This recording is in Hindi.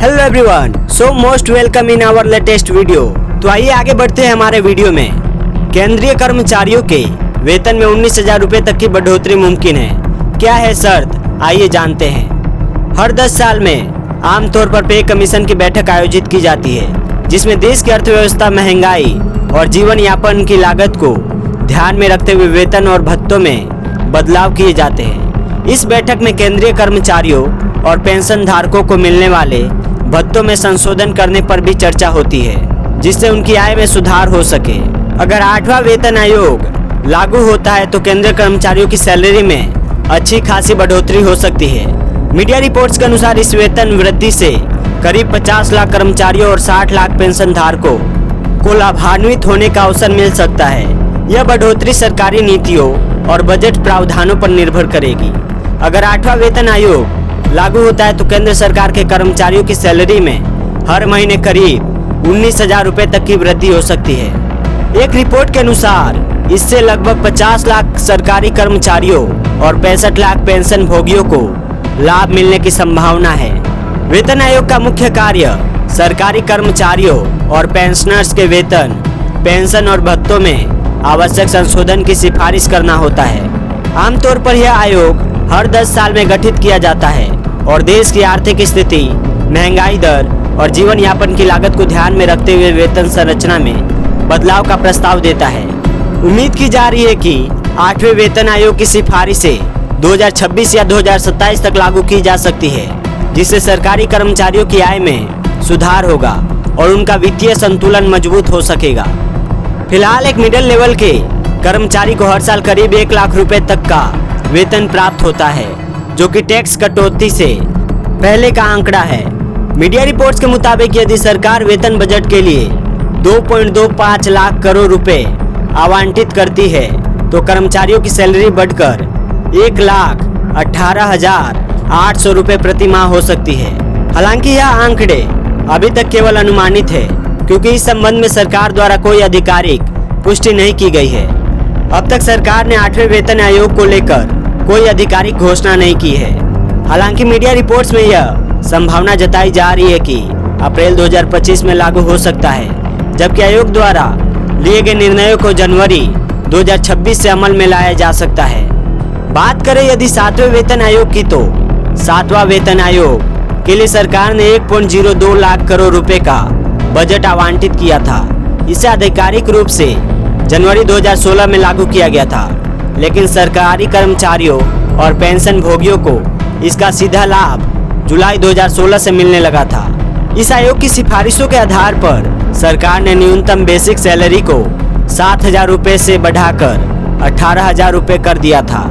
Hello everyone, so most welcome in our latest video. तो आइए आगे बढ़ते हैं हमारे वीडियो में। केंद्रीय कर्मचारियों के वेतन में 19,000 रुपये तक की बढ़ोतरी मुमकिन है। क्या है शर्त, आइए जानते हैं। हर 10 साल में आमतौर पर पे कमीशन की बैठक आयोजित की जाती है, जिसमें देश की अर्थव्यवस्था, महंगाई और जीवन यापन की लागत को ध्यान में रखते हुए वेतन और भत्तों में बदलाव किए जाते हैं। इस बैठक में केंद्रीय कर्मचारियों और पेंशन धारकों को मिलने वाले भत्तों में संशोधन करने पर भी चर्चा होती है, जिससे उनकी आय में सुधार हो सके। अगर 8वां वेतन आयोग लागू होता है तो केंद्रीय कर्मचारियों की सैलरी में अच्छी खासी बढ़ोतरी हो सकती है। मीडिया रिपोर्ट्स के अनुसार इस वेतन वृद्धि से करीब 50 लाख कर्मचारियों और 60 लाख पेंशन धारकों को लाभान्वित होने का अवसर मिल सकता है। यह बढ़ोतरी सरकारी नीतियों और बजट प्रावधानों पर निर्भर करेगी। अगर 8वां वेतन आयोग लागू होता है तो केंद्र सरकार के कर्मचारियों की सैलरी में हर महीने करीब 19,000 रुपये तक की वृद्धि हो सकती है। एक रिपोर्ट के अनुसार इससे लगभग 50 लाख सरकारी कर्मचारियों और 65 लाख पेंशन भोगियों को लाभ मिलने की संभावना है। वेतन आयोग का मुख्य कार्य सरकारी कर्मचारियों और पेंशनर्स के वेतन, पेंशन और भत्तों में आवश्यक संशोधन की सिफारिश करना होता है। आमतौर पर यह आयोग हर 10 साल में गठित किया जाता है और देश की आर्थिक स्थिति, महंगाई दर और जीवन यापन की लागत को ध्यान में रखते हुए वेतन संरचना में बदलाव का प्रस्ताव देता है। उम्मीद की जा रही है कि 8वें वेतन आयोग की सिफारिशें 2026 या 2027 तक लागू की जा सकती है, जिससे सरकारी कर्मचारियों की आय में सुधार होगा और उनका वित्तीय संतुलन मजबूत हो सकेगा। फिलहाल एक मिडिल लेवल के कर्मचारी को हर साल करीब 1 लाख रुपए तक का वेतन प्राप्त होता है, जो कि टैक्स कटौती से पहले का आंकड़ा है। मीडिया रिपोर्ट्स के मुताबिक यदि सरकार वेतन बजट के लिए 2.25 लाख करोड़ रुपए आवंटित करती है तो कर्मचारियों की सैलरी बढ़कर 1,18,800 रुपये प्रति माह हो सकती है। हालांकि यह आंकड़े अभी तक केवल अनुमानित है, क्योंकि इस संबंध में सरकार द्वारा कोई आधिकारिक पुष्टि नहीं की गई है। अब तक सरकार ने 8वें वेतन आयोग को लेकर कोई आधिकारिक घोषणा नहीं की है। हालांकि मीडिया रिपोर्ट्स में यह संभावना जताई जा रही है कि अप्रैल 2025 में लागू हो सकता है, जबकि आयोग द्वारा लिए गए निर्णयों को जनवरी 2026 से अमल में लाया जा सकता है। बात करें यदि 7वें वेतन आयोग की, तो 7वां वेतन आयोग के लिए सरकार ने 1.02 लाख करोड़ रुपए का बजट आवंटित किया था। इसे आधिकारिक रूप से जनवरी 2016 में लागू किया गया था, लेकिन सरकारी कर्मचारियों और पेंशन भोगियों को इसका सीधा लाभ जुलाई 2016 से मिलने लगा था। इस आयोग की सिफारिशों के आधार पर सरकार ने न्यूनतम बेसिक सैलरी को 7,000 रुपये से बढ़ाकर 18,000 रुपये कर दिया था।